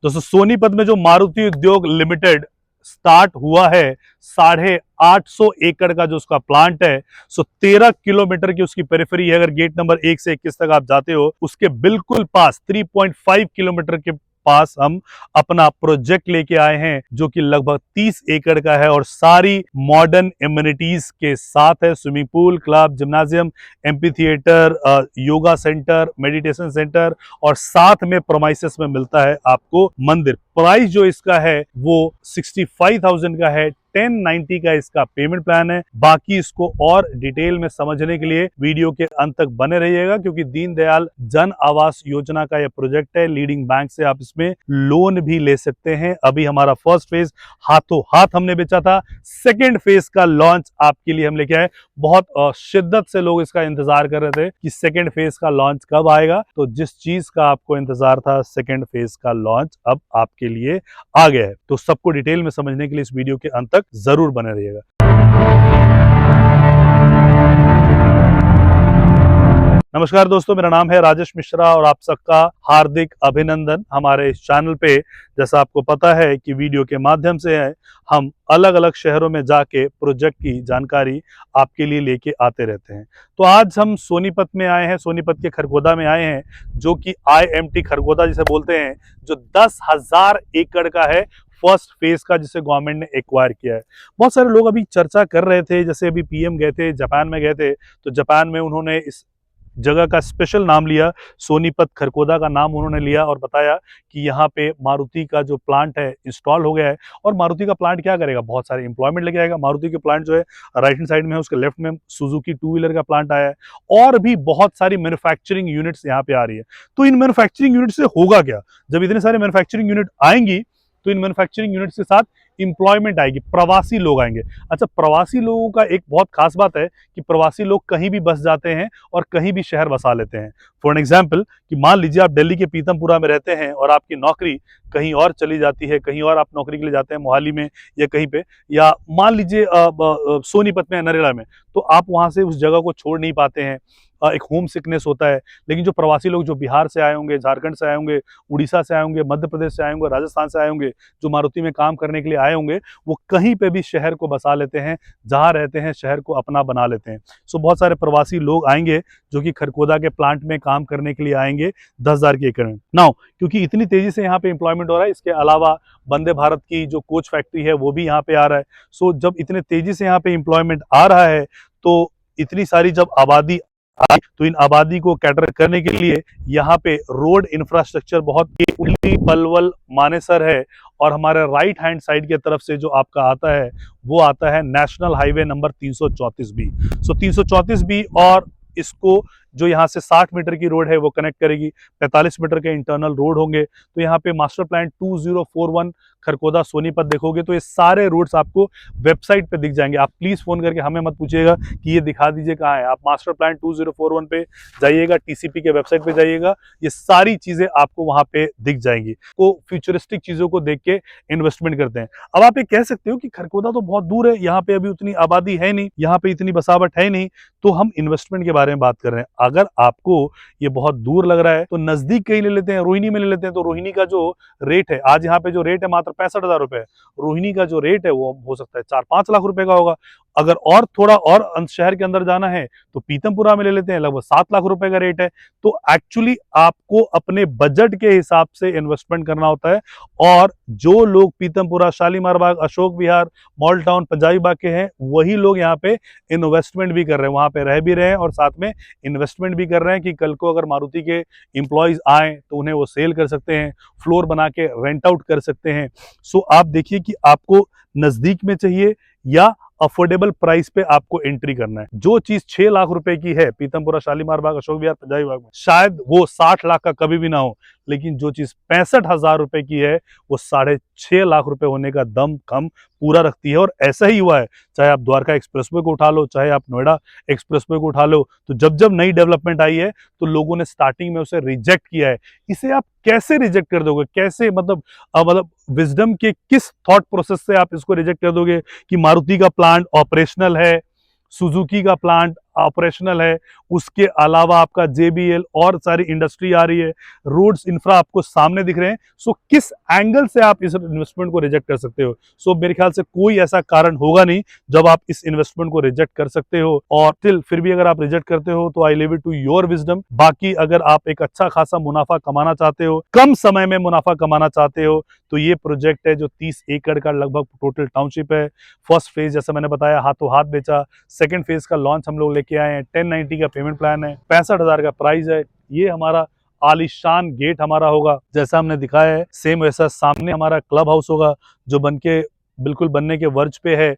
दोस्तों सोनीपत में जो मारुति उद्योग लिमिटेड स्टार्ट हुआ है 850 एकड़ का जो उसका प्लांट है, 13 किलोमीटर की उसकी पेरिफेरी है। अगर गेट नंबर 1 से 21 तक आप जाते हो, उसके बिल्कुल पास 3.5 किलोमीटर के पास हम अपना प्रोजेक्ट लेके आए हैं, जो कि लगभग 30 एकड़ का है और सारी मॉडर्न एमिनिटीज के साथ है। Swimming pool, club, gymnasium, amphi theatre, yoga centre, meditation centre और साथ में प्रोमाइसेस में मिलता है आपको मंदिर। प्राइस जो इसका है वो 65,000 का है। 1090 का इसका पेमेंट प्लान है। बाकी इसको और डिटेल में समझने के लिए वीडियो के अंत तक बने रहिएगा, क्योंकि दीनदयाल जन आवास योजना का यह प्रोजेक्ट है। लीडिंग बैंक से आप इसमें लोन भी ले सकते हैं। अभी हमारा फर्स्ट फेज हाथों हाथ हमने बेचा था। सेकेंड फेज का लॉन्च आपके लिए हम लेके आए। बहुत शिद्दत से लोग इसका इंतजार कर रहे थे कि सेकेंड फेज का लॉन्च कब आएगा। तो जिस चीज का आपको इंतजार था, सेकेंड फेज का लॉन्च अब आपके लिए आ गया है। तो सबको डिटेल में समझने के लिए इस वीडियो के अंत तक जरूर बने रहिएगा। नमस्कार दोस्तों, मेरा नाम है राजेश मिश्रा और आप सबका हार्दिक अभिनंदन हमारे इस चैनल पे। जैसा आपको पता है कि वीडियो के माध्यम से हम अलग अलग शहरों में जाके प्रोजेक्ट की जानकारी आपके लिए लेके आते रहते हैं। तो आज हम सोनीपत में आए हैं, सोनीपत के खरगोदा में आए हैं, जो कि IMT खरगोदा जिसे बोलते हैं, जो 10,000 एकड़ का है। फर्स्ट फेज का जिसे गवर्नमेंट ने एक्वायर किया है। बहुत सारे लोग अभी चर्चा कर रहे थे, जैसे अभी PM गए थे, जापान में गए थे, तो जापान में उन्होंने इस जगह का स्पेशल नाम लिया, सोनीपत खरगोदा का नाम उन्होंने लिया और बताया कि यहाँ पे मारुति का जो प्लांट है इंस्टॉल हो गया है। और मारुति का प्लांट क्या करेगा, बहुत सारे एम्प्लॉयमेंट लेके आएगा। मारुति के प्लांट जो है राइट हैंड साइड में है, उसके लेफ्ट में सुजुकी 2 व्हीलर का प्लांट आया है और भी बहुत सारी मैन्युफैक्चरिंग यूनिट्स यहाँ पे आ रही है। तो इन मैन्युफैक्चरिंग यूनिट से होगा क्या, जब इतने सारे मैन्युफैक्चरिंग यूनिट आएंगी तो इन मैन्युफैक्चरिंग यूनिट्स के साथ इंप्लॉयमेंट आएगी, प्रवासी लोग आएंगे। अच्छा, प्रवासी लोगों का एक बहुत खास बात है कि प्रवासी लोग कहीं भी बस जाते हैं और कहीं भी शहर बसा लेते हैं। फॉर एग्जाम्पल कि मान लीजिए आप दिल्ली के पीतमपुरा में रहते हैं और आपकी नौकरी कहीं और चली जाती है, कहीं और आप नौकरी के लिए जाते हैं, मोहाली में या कहीं पे, या मान लीजिए सोनीपत में, नरेला में, तो आप वहां से उस जगह को छोड़ नहीं पाते हैं। एक होम सिकनेस होता है। लेकिन जो प्रवासी लोग जो बिहार से आए होंगे, झारखंड से आए होंगे, उड़ीसा से आए होंगे, मध्य प्रदेश से आए होंगे, राजस्थान से आए होंगे, जो मारुति में काम करने के लिए आए होंगे, वो कहीं पे भी शहर को बसा लेते हैं, जहां रहते हैं शहर को अपना बना लेते हैं। सो बहुत सारे प्रवासी लोग आएंगे जो कि खरगोदा के प्लांट में काम करने के लिए आएंगे 10,000 के एकड़ में। नाउ क्योंकि इतनी तेजी से यहाँ पे एम्प्लॉयमेंट हो रहा है, इसके अलावा वंदे भारत की जो कोच फैक्ट्री है वो भी यहाँ पे आ रहा है। सो जब इतने तेजी से यहाँ पे एम्प्लॉयमेंट आ रहा है, तो इतनी सारी जब आबादी आई, तो इन आबादी को कैटर करने के लिए यहाँ पे रोड इंफ्रास्ट्रक्चर बहुत उल्ली पलवल मानेसर है। और हमारे राइट हैंड साइड की तरफ से जो आपका आता है वो आता है नेशनल हाईवे नंबर 334B। सो 334B और इसको जो यहाँ से 60 मीटर की रोड है वो कनेक्ट करेगी। 45 मीटर के इंटरनल रोड होंगे। तो यहाँ पे मास्टर प्लान 2041 खरगोदा सोनीपत देखोगे तो ये सारे रोड्स आपको वेबसाइट पे दिख जाएंगे। आप प्लीज फोन करके हमें मत पूछिएगा कि ये दिखा दीजिए कहाँ है। आप मास्टर प्लान 2041 पे जाइएगा, TCP के वेबसाइट पे जाइएगा, ये सारी चीजें आपको वहां पे दिख जाएंगी। तो फ्यूचरिस्टिक चीजों को देख के इन्वेस्टमेंट करते हैं। अब आप ये कह सकते हो कि खरगोदा तो बहुत दूर है, यहाँ पे अभी उतनी आबादी है नहीं, यहाँ पे इतनी बसावट है नहीं, तो हम इन्वेस्टमेंट के बारे में बात कर रहे हैं। अगर आपको ये बहुत दूर लग रहा है तो नजदीक कहीं ले लेते हैं, रोहिणी में ले लेते हैं। तो रोहिणी का जो रेट है, आज यहाँ पे जो रेट है मात्र 65,000 रुपए, रोहिणी का जो रेट है वो हो सकता है 4-5 लाख रुपए का होगा। अगर और थोड़ा और शहर के अंदर जाना है तो पीतमपुरा में ले लेते हैं, लगभग 7 लाख रुपए का रेट है। तो एक्चुअली आपको अपने बजट के हिसाब से इन्वेस्टमेंट करना होता है। और जो लोग पीतमपुरा, शालीमार बाग, अशोक विहार, मॉल टाउन, पंजाबी बाग के हैं, वही लोग यहाँ पे इन्वेस्टमेंट भी कर रहे हैं, वहां पे रह भी रहे हैं और साथ में इन्वेस्टमेंट भी कर रहे हैं कि कल को अगर मारुति के इंप्लॉयज आए तो उन्हें वो सेल कर सकते हैं, फ्लोर बना के रेंट आउट कर सकते हैं। सो आप देखिए कि आपको नजदीक में चाहिए या अफोर्डेबल प्राइस पे आपको एंट्री करना है। जो चीज 6 लाख रुपए की है पीतमपुरा, शालीमार बाग, अशोक विहार, पंजाबी बाग में, शायद वो 60 लाख का कभी भी ना हो। लेकिन जो चीज 65,000 रुपए की है वो 6.5 लाख रुपए होने का दम खम पूरा रखती है। और ऐसा ही हुआ है, चाहे आप द्वारका एक्सप्रेसवे को उठा लो, चाहे आप नोएडा एक्सप्रेसवे को उठा लो, तो जब जब नई डेवलपमेंट आई है तो लोगों ने स्टार्टिंग में उसे रिजेक्ट किया है। इसे आप कैसे रिजेक्ट कर दोगे, कैसे मतलब विजडम के किस थॉट प्रोसेस से आप इसको रिजेक्ट कर दोगे कि मारुति का प्लांट ऑपरेशनल है, सुजुकी का प्लांट ऑपरेशनल है, उसके अलावा आपका JBL और सारी इंडस्ट्री आ रही है, रोड्स इंफ्रा आपको सामने दिख रहे हैं। सो किस एंगल से आप इस इन्वेस्टमेंट को रिजेक्ट कर सकते हो? सो मेरे ख्याल से कोई ऐसा कारण होगा नहीं जब आप इस इन्वेस्टमेंट को रिजेक्ट कर सकते हो। और फिर भी अगर आप रिजेक्ट करते हो तो I leave it to your wisdom. बाकी अगर आप एक अच्छा खासा मुनाफा कमाना चाहते हो, कम समय में मुनाफा कमाना चाहते हो, तो ये प्रोजेक्ट है जो 30 एकड़ का लगभग टोटल टाउनशिप है। फर्स्ट फेज जैसे मैंने बताया हाथों हाथ बेचा, सेकंड फेज का लॉन्च हम लोग लेके आए हैं, 1090 का पेमेंट प्लान है, 65,000 का प्राइस है। ये हमारा आलीशान गेट हमारा होगा, जैसा हमने दिखाया है सेम वैसा सामने हमारा क्लब हाउस होगा जो बनके बिल्कुल बनने के वर्ज पे है।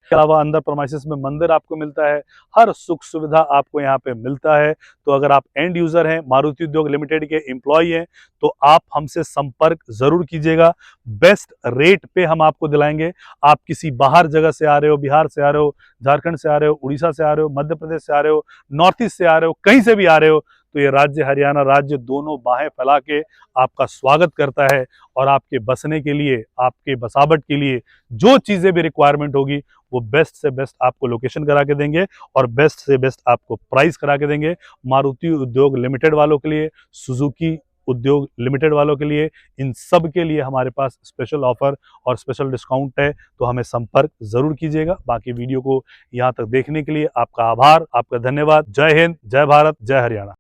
इसके अलावा अंदर प्रोमाइसेस में मंदिर आपको मिलता है, हर सुख सुविधा आपको यहाँ पे मिलता है। तो अगर आप एंड यूजर हैं, मारुति उद्योग लिमिटेड के एम्प्लॉय हैं, तो आप हमसे संपर्क जरूर कीजिएगा। बेस्ट रेट पे हम आपको दिलाएंगे। आप किसी बाहर जगह से आ रहे हो, बिहार से आ रहे हो, झारखंड से आ रहे हो, उड़ीसा से आ रहे हो, मध्य प्रदेश से आ रहे हो, नॉर्थ ईस्ट से आ रहे हो, कहीं से भी आ रहे हो, तो ये राज्य हरियाणा राज्य दोनों बाहें फैला के आपका स्वागत करता है। और आपके बसने के लिए, आपके बसावट के लिए जो चीजें भी रिक्वायरमेंट होगी वो बेस्ट से बेस्ट आपको लोकेशन करा के देंगे और बेस्ट से बेस्ट आपको प्राइस करा के देंगे। मारुति उद्योग लिमिटेड वालों के लिए, सुजुकी उद्योग लिमिटेड वालों के लिए, इन सब के लिए हमारे पास स्पेशल ऑफर और स्पेशल डिस्काउंट है। तो हमें संपर्क जरूर कीजिएगा। बाकी वीडियो को यहाँ तक देखने के लिए आपका आभार, आपका धन्यवाद। जय हिंद, जय भारत, जय हरियाणा।